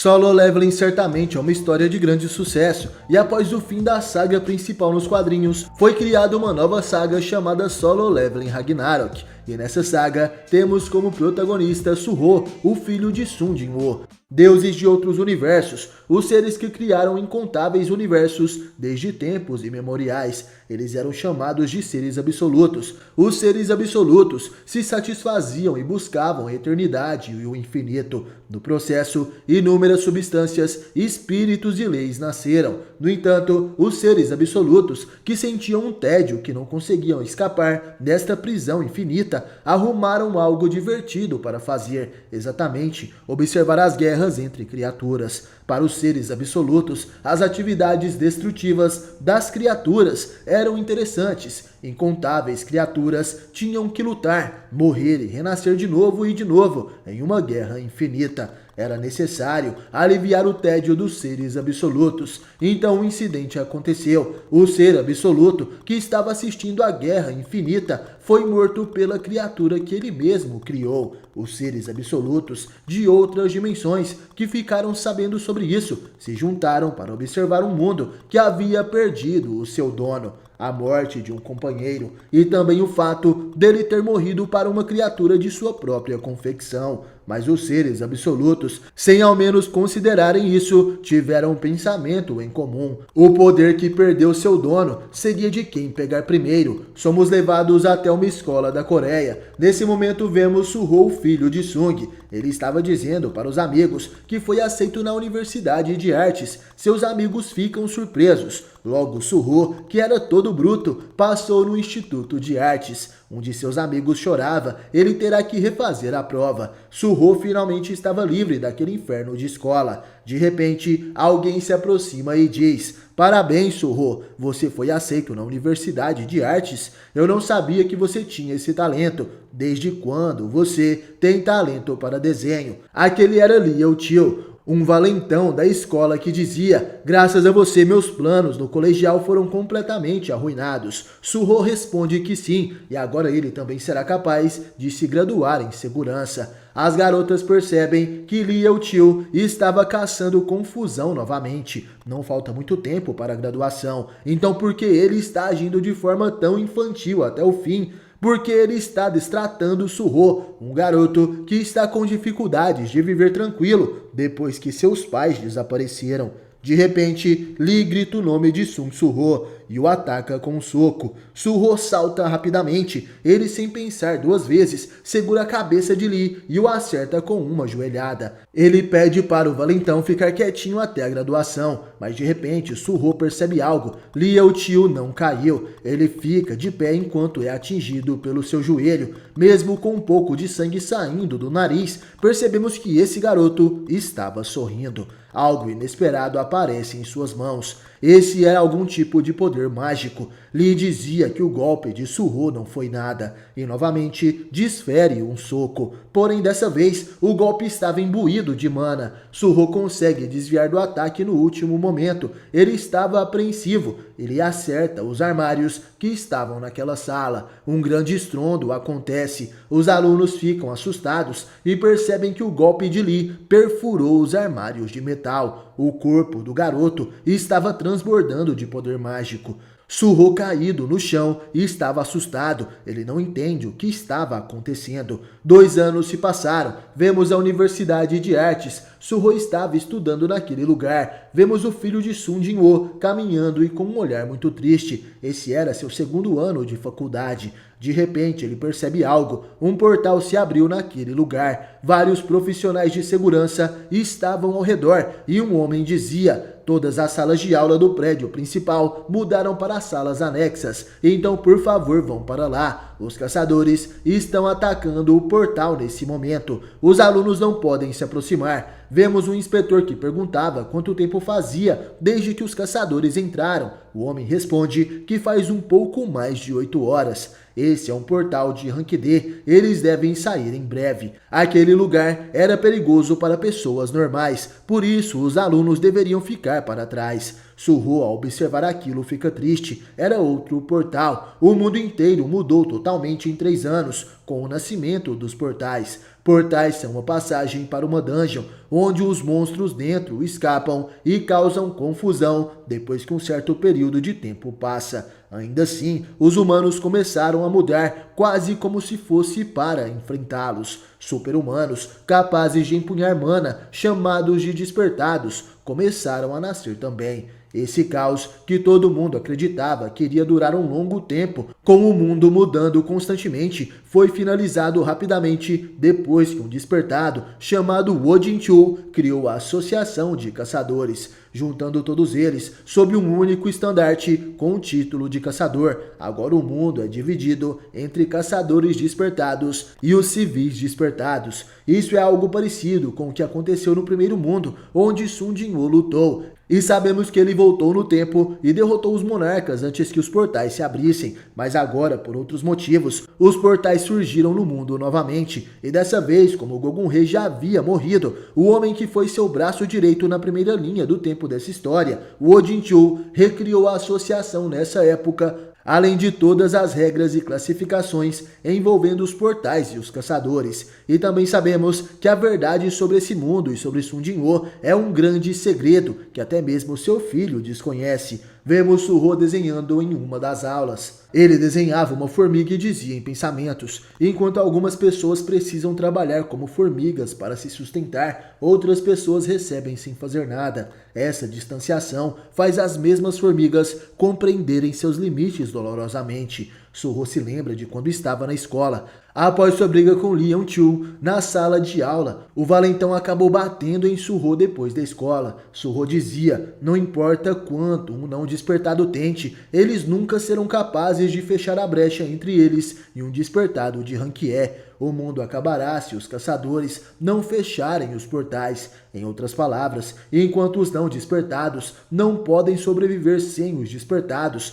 Solo Leveling certamente é uma história de grande sucesso, e após o fim da saga principal nos quadrinhos, foi criada uma nova saga chamada Solo Leveling Ragnarok, e nessa saga temos como protagonista Suho, o filho de Sun Jin-woo. Deuses de outros universos, os seres que criaram incontáveis universos desde tempos imemoriais. Eles eram chamados de seres absolutos. Os seres absolutos se satisfaziam e buscavam a eternidade e o infinito. No processo, inúmeras substâncias, espíritos e leis nasceram. No entanto, os seres absolutos, que sentiam um tédio que não conseguiam escapar desta prisão infinita, arrumaram algo divertido para fazer, exatamente observar as guerras entre criaturas. Para os seres absolutos, as atividades destrutivas das criaturas eram interessantes. Incontáveis criaturas tinham que lutar, morrer e renascer de novo em uma guerra infinita. Era necessário aliviar o tédio dos seres absolutos. Então um incidente aconteceu. O ser absoluto que estava assistindo à guerra infinita foi morto pela criatura que ele mesmo criou. Os seres absolutos de outras dimensões que ficaram sabendo sobre isso se juntaram para observar um mundo que havia perdido o seu dono. A morte de um companheiro e também o fato dele ter morrido para uma criatura de sua própria confecção. Mas os seres absolutos, sem ao menos considerarem isso, tiveram um pensamento em comum. O poder que perdeu seu dono seria de quem pegar primeiro. Somos levados até uma escola da Coreia. Nesse momento vemos Suho, filho de Sung. Ele estava dizendo para os amigos que foi aceito na Universidade de Artes. Seus amigos ficam surpresos. Logo Suho, que era todo bruto, passou no Instituto de Artes. Um de seus amigos chorava, ele terá que refazer a prova. Suho finalmente estava livre daquele inferno de escola. De repente, alguém se aproxima e diz: "Parabéns, Suho, você foi aceito na Universidade de Artes. Eu não sabia que você tinha esse talento. Desde quando você tem talento para desenho?" Aquele era Liu Tio, um valentão da escola que dizia: "Graças a você, meus planos no colegial foram completamente arruinados." Suho responde que sim, e agora ele também será capaz de se graduar em segurança. As garotas percebem que Liu Tio estava caçando confusão novamente. Não falta muito tempo para a graduação, então por que ele está agindo de forma tão infantil até o fim? Porque ele está destratando Suho, um garoto que está com dificuldades de viver tranquilo depois que seus pais desapareceram. De repente, Lee grita o nome de Sun Suho e o ataca com um soco. Suho salta rapidamente. Ele, sem pensar duas vezes, segura a cabeça de Lee e o acerta com uma joelhada. Ele pede para o valentão ficar quietinho até a graduação, mas de repente Suho percebe algo. Liu Tio não caiu. Ele fica de pé enquanto é atingido pelo seu joelho. Mesmo com um pouco de sangue saindo do nariz, percebemos que esse garoto estava sorrindo. Algo inesperado aparece em suas mãos. Esse é algum tipo de poder mágico. Lee dizia que o golpe de Suho não foi nada e novamente desfere um soco. Porém dessa vez o golpe estava imbuído de mana. Suho consegue desviar do ataque no último momento. Ele estava apreensivo. Ele acerta os armários que estavam naquela sala. Um grande estrondo acontece. Os alunos ficam assustados e percebem que o golpe de Lee perfurou os armários de metal. O corpo do garoto estava transbordando de poder mágico. Suho caído no chão e estava assustado. Ele não entende o que estava acontecendo. 2 anos se passaram. Vemos a Universidade de Artes. Suho estava estudando naquele lugar. Vemos o filho de Sun Jin-woo caminhando e com um olhar muito triste. Esse era seu 2º ano de faculdade. De repente ele percebe algo. Um portal se abriu naquele lugar. Vários profissionais de segurança estavam ao redor e um homem dizia: "Todas as salas de aula do prédio principal mudaram para salas anexas, então por favor vão para lá. Os caçadores estão atacando o portal nesse momento. Os alunos não podem se aproximar." Vemos um inspetor que perguntava quanto tempo fazia desde que os caçadores entraram. O homem responde que faz um pouco mais de 8 horas. Esse é um portal de Rank D, eles devem sair em breve. Aquele lugar era perigoso para pessoas normais, por isso os alunos deveriam ficar para trás. Suho, ao observar aquilo, fica triste. Era outro portal. O mundo inteiro mudou totalmente em 3 anos, com o nascimento dos portais. Portais são uma passagem para uma dungeon, onde os monstros dentro escapam e causam confusão depois que um certo período de tempo passa. Ainda assim, os humanos começaram a mudar, quase como se fosse para enfrentá-los. Super-humanos, capazes de empunhar mana, chamados de despertados, começaram a nascer também. Esse caos, que todo mundo acreditava que iria durar um longo tempo, com o mundo mudando constantemente, foi finalizado rapidamente depois que um despertado chamado Wojin-Chu criou a Associação de Caçadores, juntando todos eles sob um único estandarte com o título de caçador. Agora o mundo é dividido entre caçadores despertados e os civis despertados. Isso é algo parecido com o que aconteceu no primeiro mundo, onde Sun Jinwoo lutou. E sabemos que ele voltou no tempo e derrotou os monarcas antes que os portais se abrissem, mas agora, por outros motivos, os portais surgiram no mundo novamente, e dessa vez, como Gogun-Rei já havia morrido, o homem que foi seu braço direito na primeira linha do tempo dessa história, Wojin-Chu, recriou a associação nessa época, além de todas as regras e classificações envolvendo os portais e os caçadores. E também sabemos que a verdade sobre esse mundo e sobre Sun Jinwoo é um grande segredo que até mesmo seu filho desconhece. Vemos Suho desenhando em uma das aulas. Ele desenhava uma formiga e dizia em pensamentos: enquanto algumas pessoas precisam trabalhar como formigas para se sustentar, outras pessoas recebem sem fazer nada. Essa distanciação faz as mesmas formigas compreenderem seus limites dolorosamente. Suho se lembra de quando estava na escola. Após sua briga com Lee Yeon-Chu na sala de aula, o valentão acabou batendo em Suho depois da escola. Suho dizia: não importa quanto um não despertado tente, eles nunca serão capazes de fechar a brecha entre eles e um despertado de rank E. O mundo acabará se os caçadores não fecharem os portais. Em outras palavras, enquanto os não despertados não podem sobreviver sem os despertados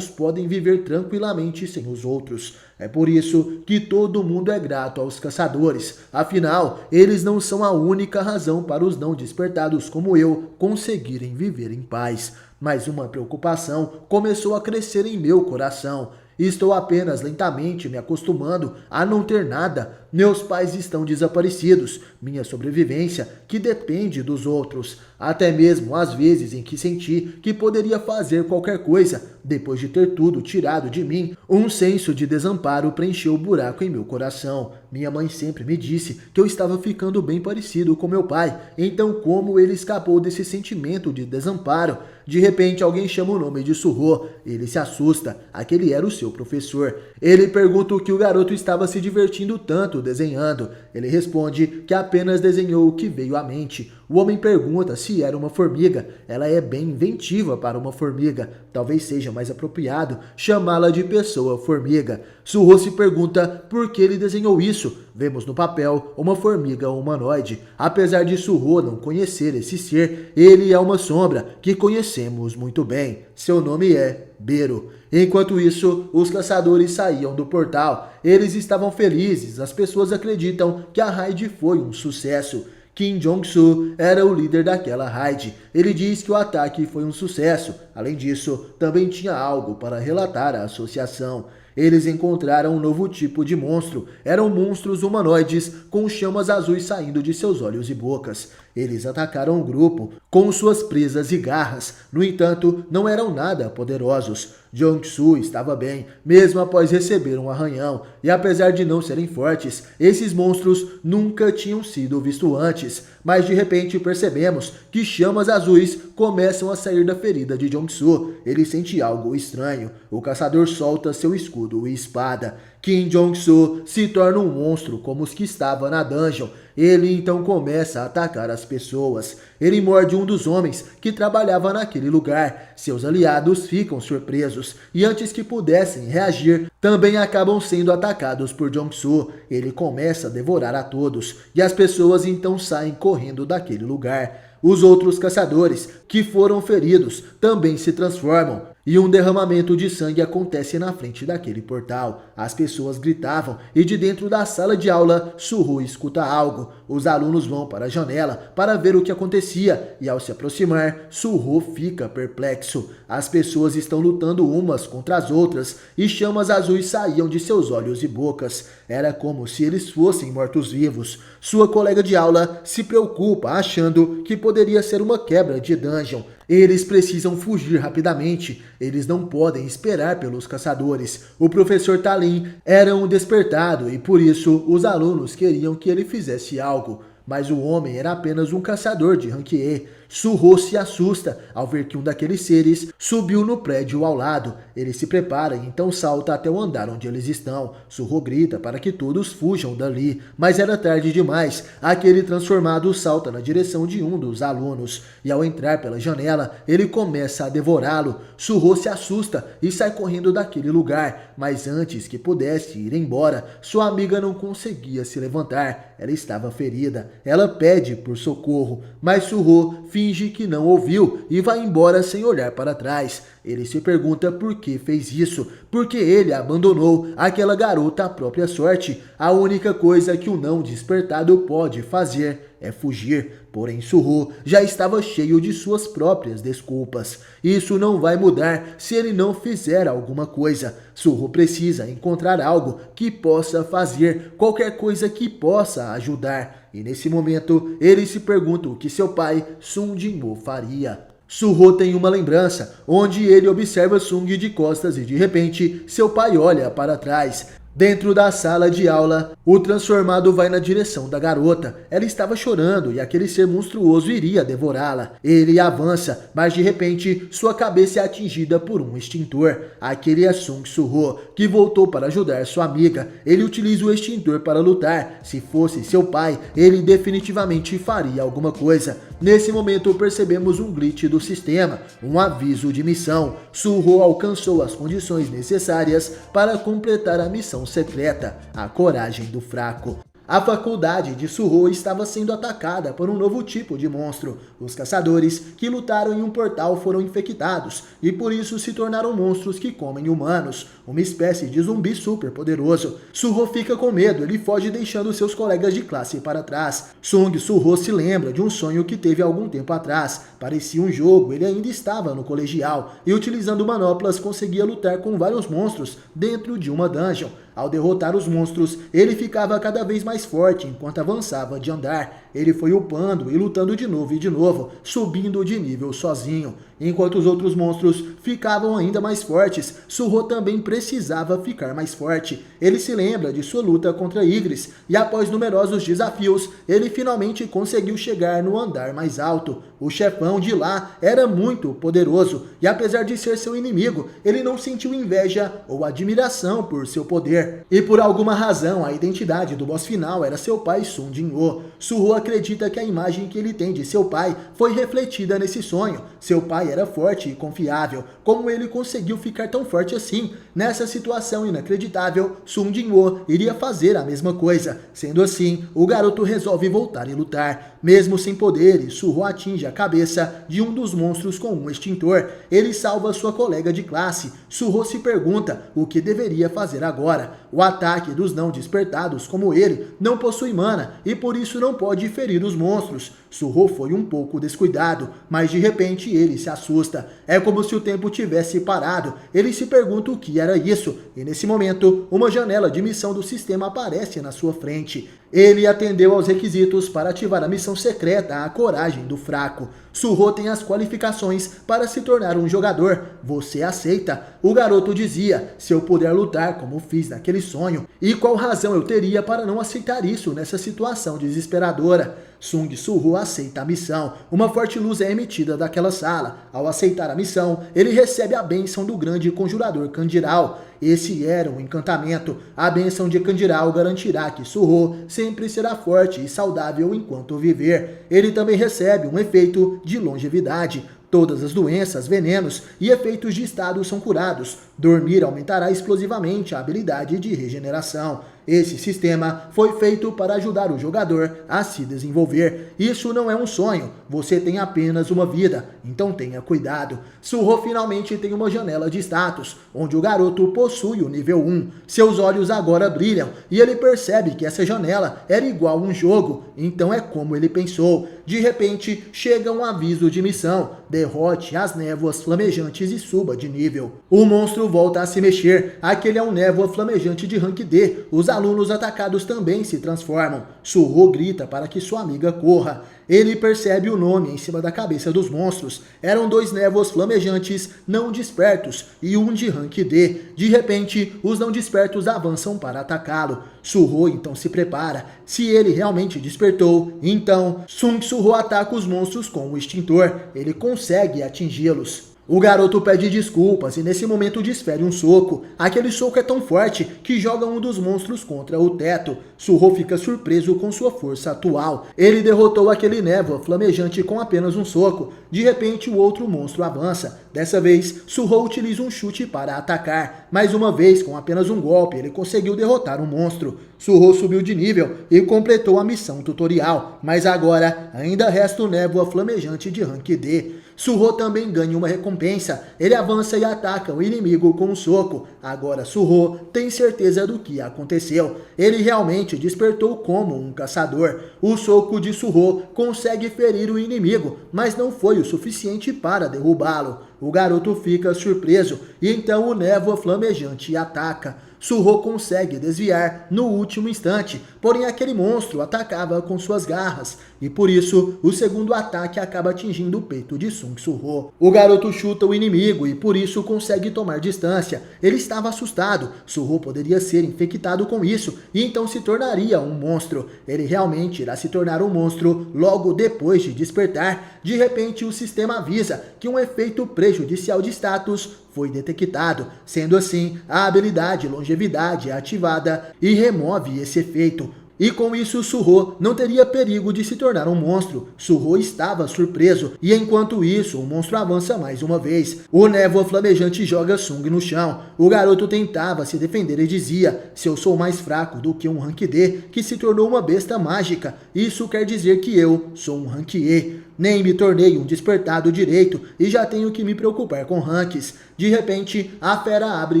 podem viver tranquilamente sem os outros. É por isso que todo mundo é grato aos caçadores. Afinal, eles não são a única razão para os não despertados como eu conseguirem viver em paz. Mas uma preocupação começou a crescer em meu coração. Estou apenas lentamente me acostumando a não ter nada. Meus pais estão desaparecidos. Minha sobrevivência, que depende dos outros. Até mesmo às vezes em que senti que poderia fazer qualquer coisa, depois de ter tudo tirado de mim, um senso de desamparo preencheu o buraco em meu coração. Minha mãe sempre me disse que eu estava ficando bem parecido com meu pai. Então como ele escapou desse sentimento de desamparo? De repente alguém chama o nome de Suho. Ele se assusta. Aquele era o seu professor. Ele pergunta o que o garoto estava se divertindo tanto desenhando. Ele responde que apenas desenhou o que veio à mente. O homem pergunta se era uma formiga. Ela é bem inventiva para uma formiga. Talvez seja mais apropriado chamá-la de pessoa-formiga. Suho se pergunta por que ele desenhou isso. Vemos no papel uma formiga humanoide. Apesar de Suho não conhecer esse ser, ele é uma sombra que conhecemos muito bem. Seu nome é Bero. Enquanto isso, os caçadores saíam do portal. Eles estavam felizes. As pessoas acreditam que a raid foi um sucesso. Kim Jong-soo era o líder daquela raid. Ele diz que o ataque foi um sucesso. Além disso, também tinha algo para relatar à associação. Eles encontraram um novo tipo de monstro. Eram monstros humanoides com chamas azuis saindo de seus olhos e bocas. Eles atacaram o grupo com suas presas e garras. No entanto, não eram nada poderosos. Jong-soo estava bem, mesmo após receber um arranhão. E apesar de não serem fortes, esses monstros nunca tinham sido vistos antes. Mas de repente percebemos que chamas azuis começam a sair da ferida de Jong-soo. Ele sente algo estranho. O caçador solta seu escudo e espada. Kim Jong-soo se torna um monstro como os que estava na dungeon. Ele então começa a atacar as pessoas. Ele morde um dos homens que trabalhava naquele lugar. Seus aliados ficam surpresos e antes que pudessem reagir, também acabam sendo atacados por Jong-soo. Ele começa a devorar a todos e as pessoas então saem correndo daquele lugar. Os outros caçadores que foram feridos também se transformam e um derramamento de sangue acontece na frente daquele portal. As pessoas gritavam e de dentro da sala de aula, Su-ho escuta algo. Os alunos vão para a janela para ver o que acontecia e ao se aproximar, Su-ho fica perplexo. As pessoas estão lutando umas contra as outras e chamas azuis saíam de seus olhos e bocas. Era como se eles fossem mortos-vivos. Sua colega de aula se preocupa achando que poderia ser uma quebra de dungeon. Eles precisam fugir rapidamente, eles não podem esperar pelos caçadores. O professor Talin era um despertado e por isso os alunos queriam que ele fizesse algo. Mas o homem era apenas um caçador de rank E. Su-ho se assusta ao ver que um daqueles seres subiu no prédio ao lado. Ele se prepara e então salta até o andar onde eles estão. Su-ho grita para que todos fujam dali, mas era tarde demais. Aquele transformado salta na direção de um dos alunos e ao entrar pela janela, ele começa a devorá-lo. Su-ho se assusta e sai correndo daquele lugar, mas antes que pudesse ir embora, sua amiga não conseguia se levantar. Ela estava ferida. Ela pede por socorro, mas Su-ho finge que não ouviu e vai embora sem olhar para trás. Ele se pergunta por que fez isso, porque ele abandonou aquela garota à própria sorte. A única coisa que o não despertado pode fazer é fugir. Porém, Su-ho já estava cheio de suas próprias desculpas. Isso não vai mudar se ele não fizer alguma coisa. Su-ho precisa encontrar algo que possa fazer, qualquer coisa que possa ajudar. E nesse momento, ele se pergunta o que seu pai, Sung Jin-woo, faria. Su-ho tem uma lembrança, onde ele observa Sung de costas e de repente, seu pai olha para trás. Dentro da sala de aula, o transformado vai na direção da garota. Ela estava chorando e aquele ser monstruoso iria devorá-la. Ele avança, mas de repente, sua cabeça é atingida por um extintor. Aquele é Sung Su-ho, que voltou para ajudar sua amiga. Ele utiliza o extintor para lutar. Se fosse seu pai, ele definitivamente faria alguma coisa. Nesse momento, percebemos um glitch do sistema, um aviso de missão. Su-ho alcançou as condições necessárias para completar a missão secreta, a coragem do fraco. A faculdade de Su-ho estava sendo atacada por um novo tipo de monstro. Os caçadores que lutaram em um portal foram infectados e por isso se tornaram monstros que comem humanos, uma espécie de zumbi super poderoso. Su-ho fica com medo, ele foge deixando seus colegas de classe para trás. Sung Su-ho se lembra de um sonho que teve algum tempo atrás. Parecia um jogo, ele ainda estava no colegial e utilizando manoplas conseguia lutar com vários monstros dentro de uma dungeon. Ao derrotar os monstros, ele ficava cada vez mais forte enquanto avançava de andar. Ele foi upando e lutando de novo e de novo, subindo de nível sozinho. Enquanto os outros monstros ficavam ainda mais fortes, Su-ho também precisava ficar mais forte. Ele se lembra de sua luta contra Igris e após numerosos desafios, ele finalmente conseguiu chegar no andar mais alto. O chefão de lá era muito poderoso e apesar de ser seu inimigo, ele não sentiu inveja ou admiração por seu poder. E por alguma razão, a identidade do boss final era seu pai Sung Jin-woo. Su-ho acredita que a imagem que ele tem de seu pai foi refletida nesse sonho. Seu pai era forte e confiável. Como ele conseguiu ficar tão forte assim? Nessa situação inacreditável, Sung Jin-woo iria fazer a mesma coisa. Sendo assim, o garoto resolve voltar e lutar. Mesmo sem poderes, Su-ho atinge a cabeça de um dos monstros com um extintor. Ele salva sua colega de classe. Su-ho se pergunta o que deveria fazer agora. O ataque dos não despertados como ele não possui mana e por isso não pode ferir os monstros. Su-ho foi um pouco descuidado, mas de repente ele se assusta. É como se o tempo tivesse parado. Ele se pergunta o que era isso e nesse momento uma janela de missão do sistema aparece na sua frente. Ele atendeu aos requisitos para ativar a missão secreta, a coragem do fraco. Su-ho tem as qualificações para se tornar um jogador. Você aceita? O garoto dizia, se eu puder lutar como fiz naquele sonho, e qual razão eu teria para não aceitar isso nessa situação desesperadora? Sung Su-ho aceita a missão. Uma forte luz é emitida daquela sala. Ao aceitar a missão, ele recebe a bênção do grande conjurador Kandiral. Esse era um encantamento. A bênção de Kandiral garantirá que Su-ho sempre será forte e saudável enquanto viver. Ele também recebe um efeito de longevidade. Todas as doenças, venenos e efeitos de estado são curados. Dormir aumentará explosivamente a habilidade de regeneração. Esse sistema foi feito para ajudar o jogador a se desenvolver. Isso não é um sonho, você tem apenas uma vida, então tenha cuidado. Suho finalmente tem uma janela de status, onde o garoto possui o nível 1. Seus olhos agora brilham e ele percebe que essa janela era igual a um jogo, então é como ele pensou. De repente, chega um aviso de missão: derrote as névoas flamejantes e suba de nível. O monstro volta a se mexer, aquele é um névoa flamejante de rank D. Os alunos atacados também se transformam. Suho grita para que sua amiga corra. Ele percebe o nome em cima da cabeça dos monstros. Eram 2 névoas flamejantes não despertos e um de rank D. De repente, os não despertos avançam para atacá-lo. Suho então se prepara. Se ele realmente despertou, então Sung Suho ataca os monstros com o extintor. Ele consegue atingi-los. O garoto pede desculpas e nesse momento desfere um soco. Aquele soco é tão forte que joga um dos monstros contra o teto. Suho fica surpreso com sua força atual. Ele derrotou aquele névoa flamejante com apenas um soco. De repente o outro monstro avança. Dessa vez, Suho utiliza um chute para atacar. Mais uma vez, com apenas um golpe, ele conseguiu derrotar um monstro. Suho subiu de nível e completou a missão tutorial. Mas agora, ainda resta o névoa flamejante de rank D. Suho também ganha uma recompensa. Ele avança e ataca o inimigo com um soco. Agora Suho tem certeza do que aconteceu. Ele realmente despertou como um caçador. O soco de Suho consegue ferir o inimigo, mas não foi o suficiente para derrubá-lo. O garoto fica surpreso e então o névoa flamejante ataca. Suho consegue desviar no último instante, porém aquele monstro atacava com suas garras, e por isso o segundo ataque acaba atingindo o peito de Sung Suho. O garoto chuta o inimigo e por isso consegue tomar distância. Ele estava assustado, Suho poderia ser infectado com isso e então se tornaria um monstro. Ele realmente irá se tornar um monstro logo depois de despertar. De repente o sistema avisa que um efeito prejudicial de status foi detectado. Sendo assim, a habilidade longevidade é ativada e remove esse efeito. E com isso Suho não teria perigo de se tornar um monstro. Suho estava surpreso e enquanto isso o monstro avança mais uma vez. O névoa flamejante joga Sung no chão. O garoto tentava se defender e dizia: se eu sou mais fraco do que um rank D que se tornou uma besta mágica, isso quer dizer que eu sou um rank E. Nem me tornei um despertado direito e já tenho que me preocupar com ranks. De repente, a fera abre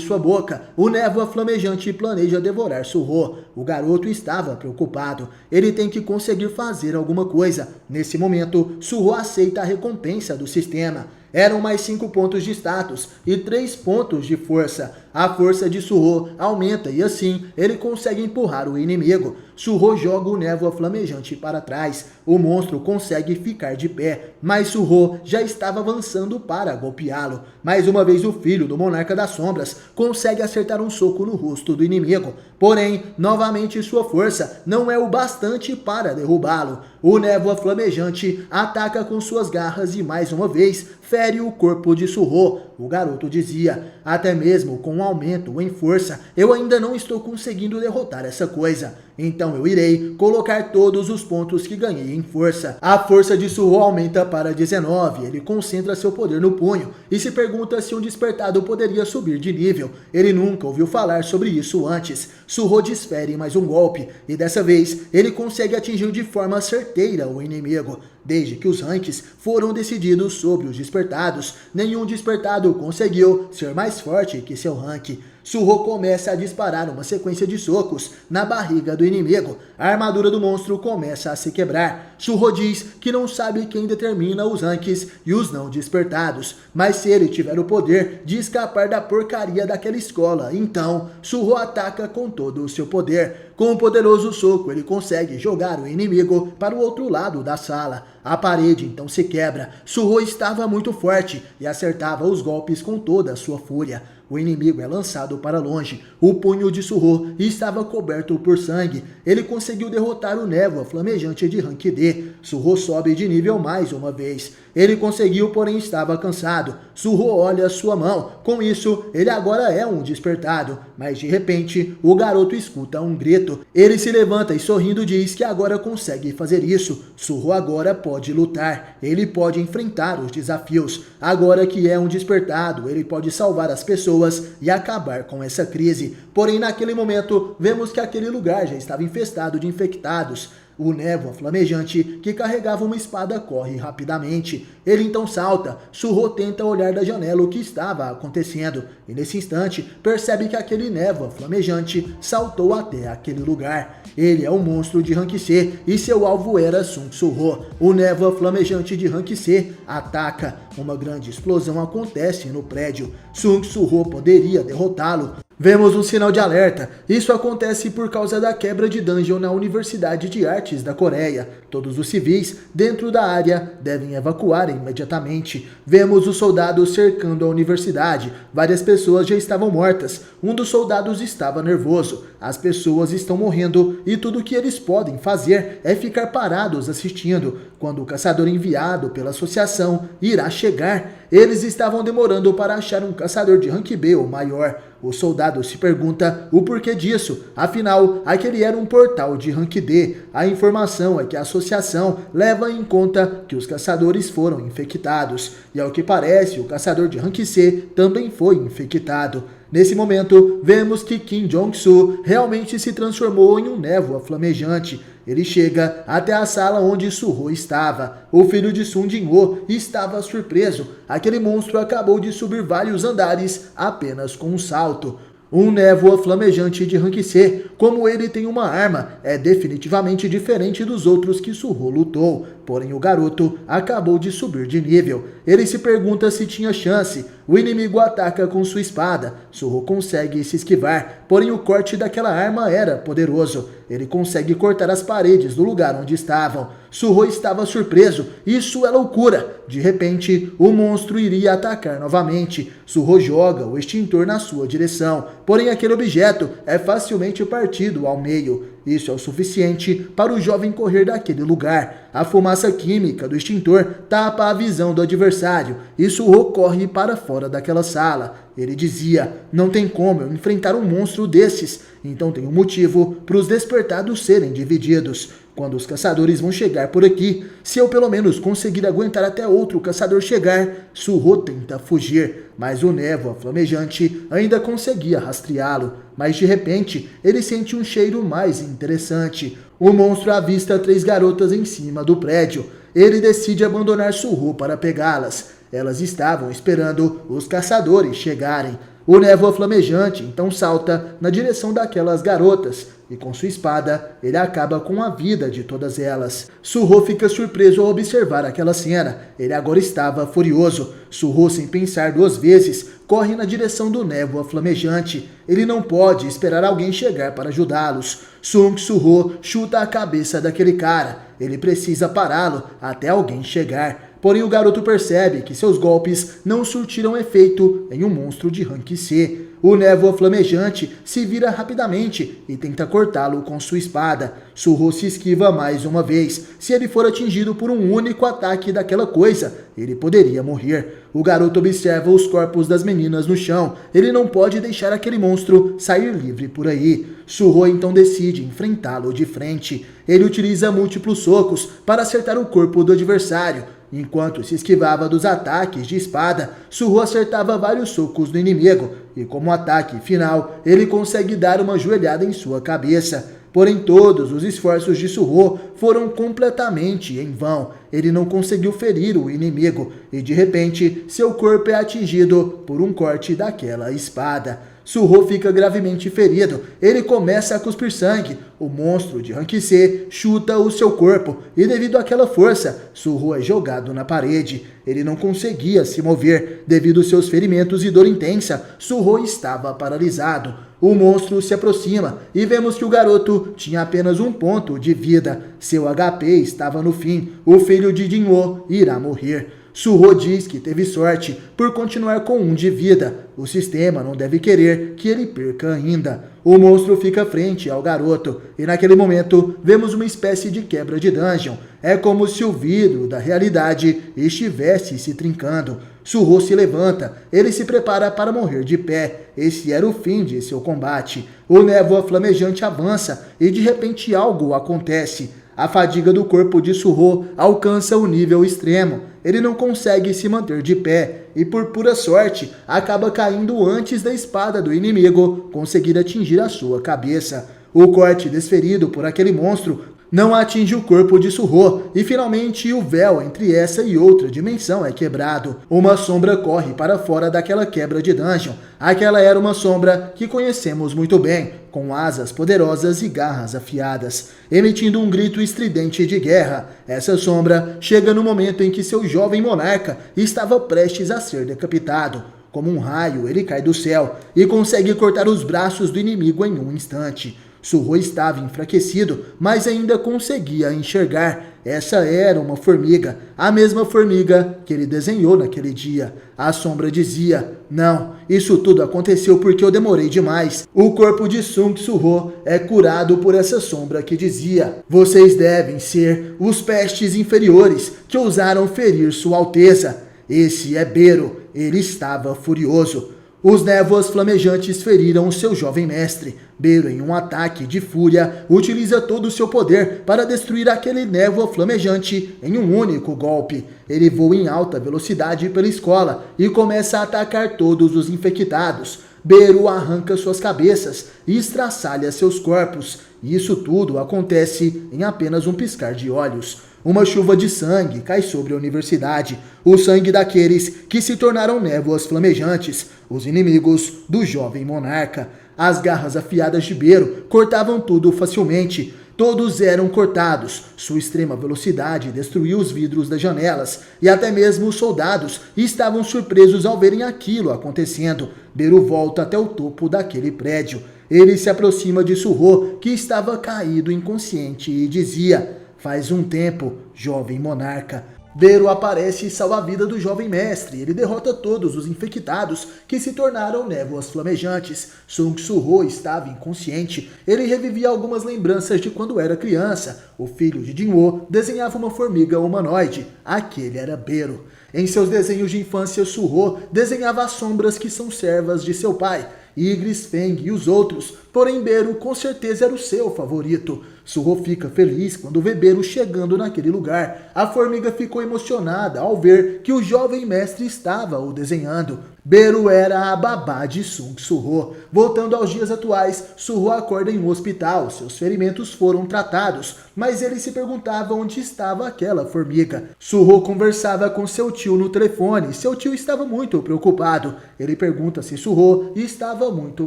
sua boca. O névoa flamejante planeja devorar Suho. O garoto estava preocupado. Ele tem que conseguir fazer alguma coisa. Nesse momento, Suho aceita a recompensa do sistema. Eram mais 5 pontos de status e 3 pontos de força. A força de Suho aumenta e assim ele consegue empurrar o inimigo. Suho joga o névoa flamejante para trás. O monstro consegue ficar de pé, mas Suho já estava avançando para golpeá-lo. Mais uma vez o filho do Monarca das Sombras consegue acertar um soco no rosto do inimigo. Porém, novamente sua força não é o bastante para derrubá-lo. O névoa flamejante ataca com suas garras e mais uma vez fere o corpo de Suho. O garoto dizia: até mesmo com um aumento em força, eu ainda não estou conseguindo derrotar essa coisa. Então eu irei colocar todos os pontos que ganhei em força. A força de Suho aumenta para 19, ele concentra seu poder no punho e se pergunta se um despertado poderia subir de nível. Ele nunca ouviu falar sobre isso antes. Suho desfere mais um golpe e dessa vez ele consegue atingir de forma certeira o inimigo. Desde que os ranks foram decididos sobre os despertados, nenhum despertado conseguiu ser mais forte que seu rank. Suho começa a disparar uma sequência de socos na barriga do inimigo. A armadura do monstro começa a se quebrar. Suho diz que não sabe quem determina os ranks e os não despertados, mas se ele tiver o poder de escapar da porcaria daquela escola, então Suho ataca com todo o seu poder. Com um poderoso soco, ele consegue jogar o inimigo para o outro lado da sala. A parede então se quebra. Suho estava muito forte e acertava os golpes com toda a sua fúria. O inimigo é lançado para longe. O punho de Suho estava coberto por sangue. Ele conseguiu derrotar o névoa flamejante de rank D. Suho sobe de nível mais uma vez. Ele conseguiu, porém estava cansado. Suho olha sua mão. Com isso, ele agora é um despertado. Mas de repente, o garoto escuta um grito. Ele se levanta e sorrindo diz que agora consegue fazer isso. Suho agora pode lutar. Ele pode enfrentar os desafios. Agora que é um despertado, ele pode salvar as pessoas pessoas e acabar com essa crise. Porém, naquele momento, vemos que aquele lugar já estava infestado de infectados. O Névoa Flamejante, que carregava uma espada, corre rapidamente. Ele então salta. Su-Ho tenta olhar da janela o que estava acontecendo. E nesse instante, percebe que aquele Névoa Flamejante saltou até aquele lugar. Ele é um monstro de Rank C e seu alvo era Sung Su-Ho. O Névoa Flamejante de Rank C ataca. Uma grande explosão acontece no prédio. Sung Su-Ho poderia derrotá-lo. Vemos um sinal de alerta. Isso acontece por causa da quebra de dungeon na Universidade de Artes da Coreia. Todos os civis dentro da área devem evacuar imediatamente. Vemos os soldados cercando a universidade. Várias pessoas já estavam mortas. Um dos soldados estava nervoso. As pessoas estão morrendo e tudo o que eles podem fazer é ficar parados assistindo. Quando o caçador enviado pela associação irá chegar, eles estavam demorando para achar um caçador de rank B ou maior. O soldado se pergunta o porquê disso, afinal, aquele era um portal de rank D. A informação é que a associação leva em conta que os caçadores foram infectados, e ao que parece, o caçador de rank C também foi infectado. Nesse momento, vemos que Kim Jong-soo realmente se transformou em um Névoa Flamejante. Ele chega até a sala onde Su-Ho estava. O filho de Sung Jin-ho estava surpreso. Aquele monstro acabou de subir vários andares apenas com um salto. Um Névoa Flamejante de Rank C, como ele tem uma arma, é definitivamente diferente dos outros que Su-Ho lutou. Porém, o garoto acabou de subir de nível. Ele se pergunta se tinha chance. O inimigo ataca com sua espada. Su-Ho consegue se esquivar, porém o corte daquela arma era poderoso. Ele consegue cortar as paredes do lugar onde estavam. Su-Ho estava surpreso. Isso é loucura. De repente, o monstro iria atacar novamente. Su-Ho joga o extintor na sua direção, porém aquele objeto é facilmente partido ao meio. Isso é o suficiente para o jovem correr daquele lugar. A fumaça química do extintor tapa a visão do adversário e Su-Ho corre para fora daquela sala. Ele dizia, não tem como eu enfrentar um monstro desses, então tem um motivo para os despertados serem divididos. Quando os caçadores vão chegar por aqui, se eu pelo menos conseguir aguentar até outro caçador chegar, Su-Ho tenta fugir, mas o Névoa Flamejante ainda conseguia rastreá-lo. Mas de repente, ele sente um cheiro mais interessante. O monstro avista 3 garotas em cima do prédio. Ele decide abandonar Su-Ho para pegá-las. Elas estavam esperando os caçadores chegarem. O Névoa Flamejante então salta na direção daquelas garotas e com sua espada ele acaba com a vida de todas elas. Su-Ho fica surpreso ao observar aquela cena. Ele agora estava furioso. Su-Ho, sem pensar 2 vezes, corre na direção do Névoa Flamejante. Ele não pode esperar alguém chegar para ajudá-los. Sung Su-Ho chuta a cabeça daquele cara. Ele precisa pará-lo até alguém chegar. Porém, o garoto percebe que seus golpes não surtiram efeito em um monstro de rank C. O Névoa Flamejante se vira rapidamente e tenta cortá-lo com sua espada. Su-Ho se esquiva mais uma vez. Se ele for atingido por um único ataque daquela coisa, ele poderia morrer. O garoto observa os corpos das meninas no chão. Ele não pode deixar aquele monstro sair livre por aí. Su-Ho então decide enfrentá-lo de frente. Ele utiliza múltiplos socos para acertar o corpo do adversário. Enquanto se esquivava dos ataques de espada, Su-Ho acertava vários socos no inimigo, e como ataque final, ele consegue dar uma joelhada em sua cabeça. Porém, todos os esforços de Su-Ho foram completamente em vão. Ele não conseguiu ferir o inimigo, e de repente, seu corpo é atingido por um corte daquela espada. Su-Ho fica gravemente ferido. Ele começa a cuspir sangue. O monstro de rank C chuta o seu corpo e devido àquela força, Su-Ho é jogado na parede. Ele não conseguia se mover. Devido aos seus ferimentos e dor intensa, Su-Ho estava paralisado. O monstro se aproxima e vemos que o garoto tinha apenas 1 ponto de vida. Seu HP estava no fim. O filho de Jin-ho irá morrer. Su-Ho diz que teve sorte por continuar com 1 de vida. O sistema não deve querer que ele perca ainda. O monstro fica frente ao garoto e naquele momento vemos uma espécie de quebra de dungeon. É como se o vidro da realidade estivesse se trincando. Su-Ho se levanta, ele se prepara para morrer de pé. Esse era o fim de seu combate. O Névoa Flamejante avança e de repente algo acontece. A fadiga do corpo de Suho alcança o nível extremo. Ele não consegue se manter de pé e, por pura sorte, acaba caindo antes da espada do inimigo conseguir atingir a sua cabeça. O corte desferido por aquele monstro não atinge o corpo de Suho e finalmente o véu entre essa e outra dimensão é quebrado. Uma sombra corre para fora daquela quebra de dungeon. Aquela era uma sombra que conhecemos muito bem, com asas poderosas e garras afiadas, emitindo um grito estridente de guerra. Essa sombra chega no momento em que seu jovem monarca estava prestes a ser decapitado. Como um raio, ele cai do céu e consegue cortar os braços do inimigo em um instante. Suho estava enfraquecido, mas ainda conseguia enxergar. Essa era uma formiga, a mesma formiga que ele desenhou naquele dia. A sombra dizia: não, isso tudo aconteceu porque eu demorei demais. O corpo de Sung Suho é curado por essa sombra que dizia: vocês devem ser os pestes inferiores que ousaram ferir sua alteza. Esse é Bero, ele estava furioso. Os névoas flamejantes feriram o seu jovem mestre. Bero, em um ataque de fúria, utiliza todo o seu poder para destruir aquele névoa flamejante em um único golpe. Ele voa em alta velocidade pela escola e começa a atacar todos os infectados. Bero arranca suas cabeças e estraçalha seus corpos. E isso tudo acontece em apenas um piscar de olhos. Uma chuva de sangue cai sobre a universidade, o sangue daqueles que se tornaram névoas flamejantes, os inimigos do jovem monarca. As garras afiadas de Bero cortavam tudo facilmente. Todos eram cortados. Sua extrema velocidade destruiu os vidros das janelas e até mesmo os soldados estavam surpresos ao verem aquilo acontecendo. Bero volta até o topo daquele prédio. Ele se aproxima de Suho, que estava caído inconsciente, e dizia: faz um tempo, jovem monarca. Bero aparece e salva a vida do jovem mestre. Ele derrota todos os infectados que se tornaram névoas flamejantes. Sung Suho estava inconsciente. Ele revivia algumas lembranças de quando era criança. O filho de Jinwoo desenhava uma formiga humanoide. Aquele era Bero. Em seus desenhos de infância, Suho desenhava as sombras que são servas de seu pai, Igris, Feng e os outros, porém Bero com certeza era o seu favorito. Suho fica feliz quando vê Bero chegando naquele lugar. A formiga ficou emocionada ao ver que o jovem mestre estava o desenhando. Bero era a babá de Sung Suho. Voltando aos dias atuais, Suho acorda em um hospital. Seus ferimentos foram tratados, mas ele se perguntava onde estava aquela formiga. Suho conversava com seu tio no telefone. Seu tio estava muito preocupado. Ele pergunta se Suho estava muito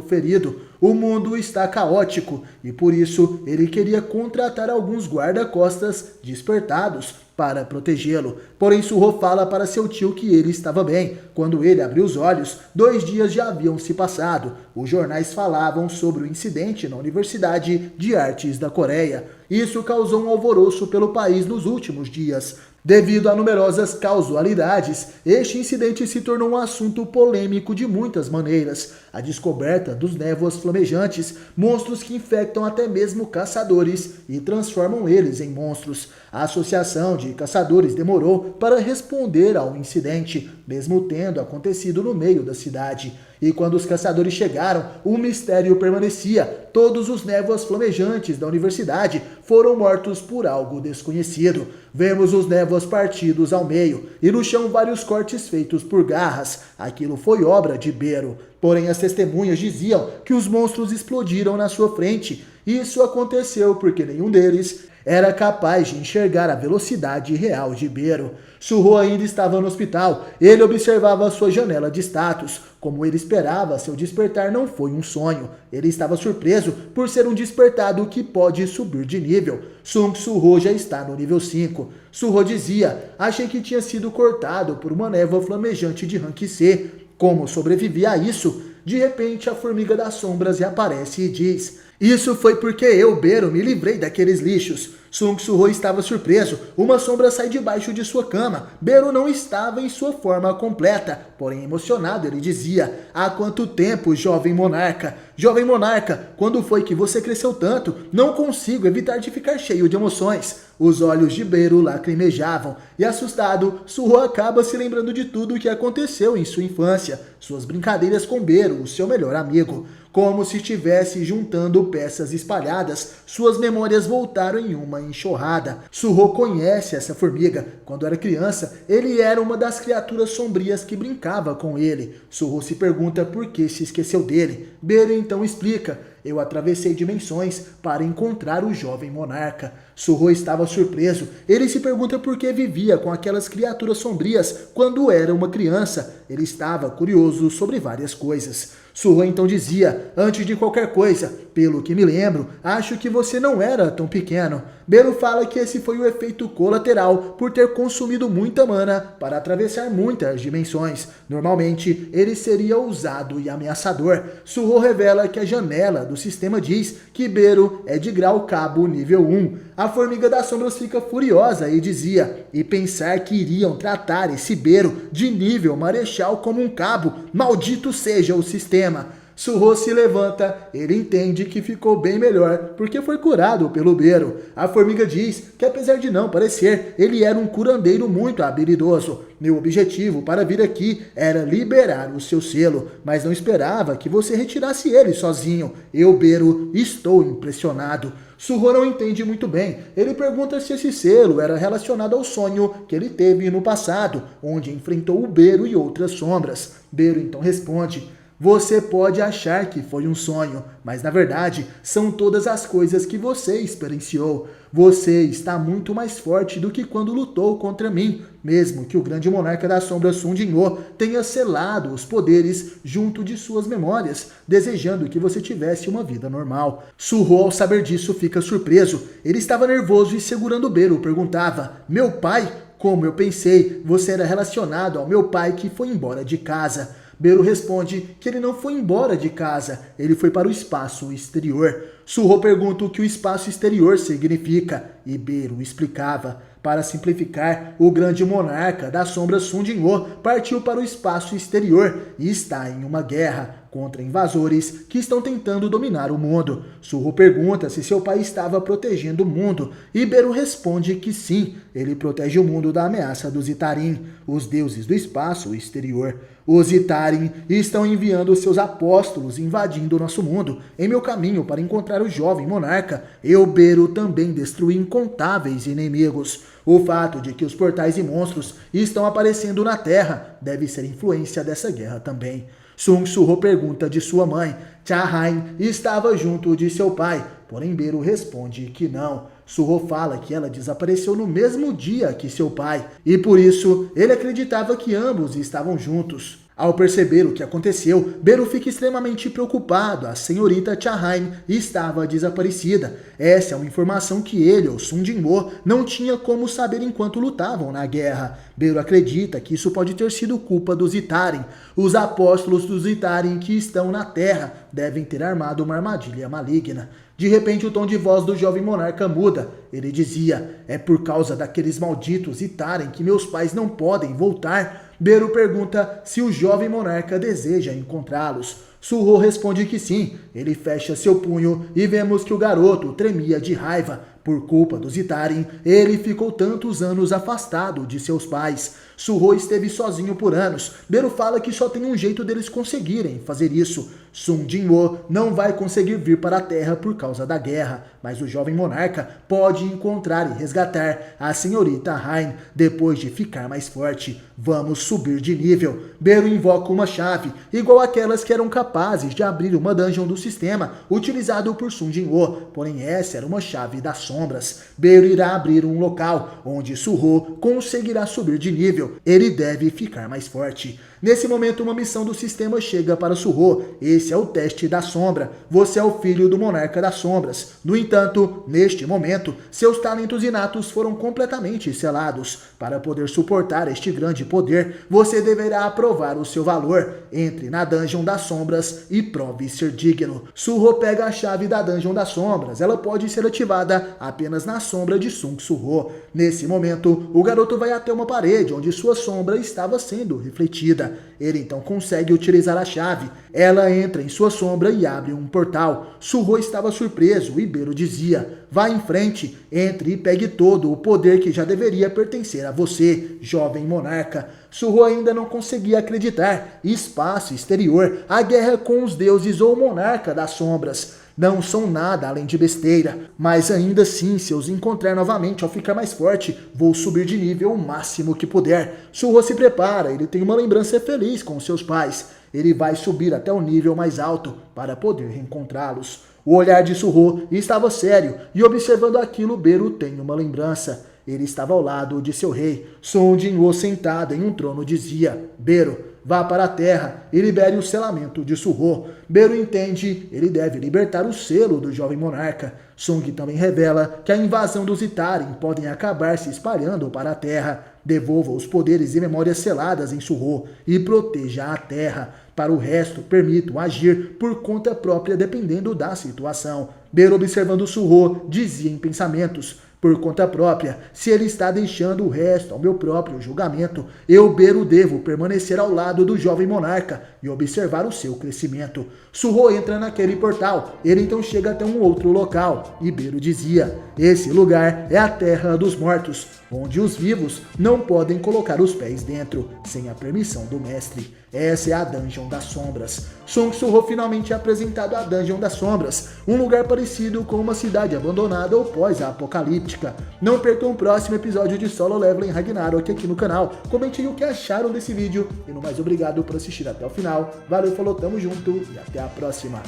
ferido. O mundo está caótico e por isso ele queria contratar alguns guarda-costas despertados para protegê-lo. Porém, Suho fala para seu tio que ele estava bem. Quando ele abriu os olhos, 2 dias já haviam se passado. Os jornais falavam sobre o incidente na Universidade de Artes da Coreia. Isso causou um alvoroço pelo país nos últimos dias. Devido a numerosas causalidades, este incidente se tornou um assunto polêmico de muitas maneiras. A descoberta dos névoas flamejantes, monstros que infectam até mesmo caçadores e transformam eles em monstros. A Associação de Caçadores demorou para responder ao incidente, mesmo tendo acontecido no meio da cidade. E quando os caçadores chegaram, o mistério permanecia. Todos os névoas flamejantes da universidade foram mortos por algo desconhecido. Vemos os névoas partidos ao meio e no chão vários cortes feitos por garras. Aquilo foi obra de Bero. Porém, as testemunhas diziam que os monstros explodiram na sua frente. Isso aconteceu porque nenhum deles era capaz de enxergar a velocidade real de Bero. Suho ainda estava no hospital. Ele observava sua janela de status. Como ele esperava, seu despertar não foi um sonho. Ele estava surpreso por ser um despertado que pode subir de nível. Sung Suho já está no nível 5. Suho dizia: achei que tinha sido cortado por uma névoa flamejante de rank C. Como sobrevivi a isso? De repente, a formiga das sombras reaparece e diz: isso foi porque eu, Bero, me livrei daqueles lixos. Sung Suho estava surpreso. Uma sombra sai debaixo de sua cama. Bero não estava em sua forma completa. porém emocionado ele dizia: há quanto tempo, jovem monarca? Jovem monarca, quando foi que você cresceu tanto? Não consigo evitar de ficar cheio de emoções. Os olhos de Beru lacrimejavam e, assustado, Suho acaba se lembrando de tudo o que aconteceu em sua infância, suas brincadeiras com Beru, o seu melhor amigo. Como se estivesse juntando peças espalhadas, suas memórias voltaram em uma enxurrada. Suho conhece essa formiga. Quando era criança, ele era uma das criaturas sombrias que brincava com ele. Suho se pergunta por que se esqueceu dele. Beru então explica: eu atravessei dimensões para encontrar o jovem monarca. Suho estava surpreso. Ele se pergunta por que vivia com aquelas criaturas sombrias quando era uma criança. Ele estava curioso sobre várias coisas. Suho então dizia: antes de qualquer coisa, pelo que me lembro, acho que você não era tão pequeno. Beru fala que esse foi o efeito colateral por ter consumido muita mana para atravessar muitas dimensões. Normalmente, ele seria ousado e ameaçador. Suho revela que a janela do sistema diz que Beru é de grau cabo nível 1. A formiga das sombras fica furiosa e dizia: e pensar que iriam tratar esse Beru de nível marechal como um cabo, maldito seja o sistema. Suho se levanta, ele entende que ficou bem melhor porque foi curado pelo Beru. A formiga diz que, apesar de não parecer, ele era um curandeiro muito habilidoso. Meu objetivo para vir aqui era liberar o seu selo, mas não esperava que você retirasse ele sozinho. Eu, Beru, estou impressionado. Suho não entende muito bem. Ele pergunta se esse selo era relacionado ao sonho que ele teve no passado, onde enfrentou o Beru e outras sombras. Beru então responde: você pode achar que foi um sonho, mas na verdade são todas as coisas que você experienciou. Você está muito mais forte do que quando lutou contra mim, mesmo que o grande monarca da sombra Sun Jinwoo tenha selado os poderes junto de suas memórias, desejando que você tivesse uma vida normal. Suho, ao saber disso, fica surpreso. Ele estava nervoso e, segurando Beru, perguntava: meu pai? Como eu pensei, você era relacionado ao meu pai que foi embora de casa. Beru responde que ele não foi embora de casa, ele foi para o espaço exterior. Suho pergunta o que o espaço exterior significa, e Beru explicava. Para simplificar, o grande monarca da sombra Sun Jinwoo partiu para o espaço exterior e está em uma guerra contra invasores que estão tentando dominar o mundo. Suho pergunta se seu pai estava protegendo o mundo, e Beru responde que sim, ele protege o mundo da ameaça dos Itarim, os deuses do espaço exterior. Os Itarim estão enviando seus apóstolos invadindo nosso mundo. Em meu caminho para encontrar o jovem monarca, eu, Beru, também destruí incontáveis inimigos. O fato de que os portais e monstros estão aparecendo na Terra deve ser influência dessa guerra também. Sung Suho pergunta de sua mãe. Cha-Hain estava junto de seu pai, porém Beru responde que não. Suho fala que ela desapareceu no mesmo dia que seu pai, e por isso ele acreditava que ambos estavam juntos. Ao perceber o que aconteceu, Beru fica extremamente preocupado. A senhorita Cha-Hain estava desaparecida. Essa é uma informação que ele, ou Sun Jinwoo, não tinha como saber enquanto lutavam na guerra. Beru acredita que isso pode ter sido culpa dos Itarim. Os apóstolos dos Itarim que estão na Terra devem ter armado uma armadilha maligna. De repente o tom de voz do jovem monarca muda. Ele dizia: é por causa daqueles malditos Itarim que meus pais não podem voltar. Beru pergunta se o jovem monarca deseja encontrá-los. Suho responde que sim. Ele fecha seu punho e vemos que o garoto tremia de raiva. Por culpa dos Itarim, ele ficou tantos anos afastado de seus pais. Suho esteve sozinho por anos. Beru fala que só tem um jeito deles conseguirem fazer isso. Sun Jinwoo não vai conseguir vir para a Terra por causa da guerra, mas o jovem monarca pode encontrar e resgatar a senhorita Hain depois de ficar mais forte. Vamos subir de nível. Beru invoca uma chave, igual aquelas que eram capazes de abrir uma dungeon do sistema utilizado por Sun Jinwoo, porém essa era uma chave das sombras. Beru irá abrir um local onde Suho conseguirá subir de nível. Ele deve ficar mais forte. Nesse momento, uma missão do sistema chega para Suho. Esse Esse é o teste da sombra. Você é o filho do monarca das sombras. No entanto, neste momento, seus talentos inatos foram completamente selados. Para poder suportar este grande poder, você deverá aprovar o seu valor. Entre na Dungeon das Sombras e prove ser digno. Surro pega a chave da Dungeon das Sombras. Ela pode ser ativada apenas na sombra de Sung Surro. Nesse momento, o garoto vai até uma parede onde sua sombra estava sendo refletida. Ele então consegue utilizar a chave. Ela entra em sua sombra e abre um portal. Surro estava surpreso e Bero dizia: vá em frente, entre e pegue todo o poder que já deveria pertencer a você, jovem monarca. Surro ainda não conseguia acreditar. Espaço exterior, a guerra com os deuses ou o monarca das sombras não são nada além de besteira, mas ainda assim, se eu os encontrar novamente ao ficar mais forte, vou subir de nível o máximo que puder. Surro se prepara, ele tem uma lembrança feliz com seus pais. Ele vai subir até o nível mais alto para poder reencontrá-los. O olhar de Surro estava sério e observando aquilo, Bero tem uma lembrança. Ele estava ao lado de seu rei. Song Jinwoo, sentado em um trono, dizia: Bero, vá para a terra e libere o selamento de Surro. Bero entende, ele deve libertar o selo do jovem monarca. Sung também revela que a invasão dos Itarin podem acabar se espalhando para a terra. Devolva os poderes e memórias seladas em Surro e proteja a terra. Para o resto, permita-o agir por conta própria dependendo da situação. Bero, observando Surro, dizia em pensamentos: por conta própria, se ele está deixando o resto ao meu próprio julgamento, eu, Bero, devo permanecer ao lado do jovem monarca e observar o seu crescimento. Surro entra naquele portal, ele então chega até um outro local, e Bero dizia: esse lugar é a terra dos mortos, onde os vivos não podem colocar os pés dentro, sem a permissão do mestre. Essa é a Dungeon das Sombras. Sung Surro finalmente é apresentado a Dungeon das Sombras, um lugar parecido com uma cidade abandonada ou pós-apocalíptica. Não percam o próximo episódio de Solo Leveling Ragnarok aqui no canal. Comentem o que acharam desse vídeo e no mais, obrigado por assistir até o final. Valeu, falou, tamo junto e até a próxima.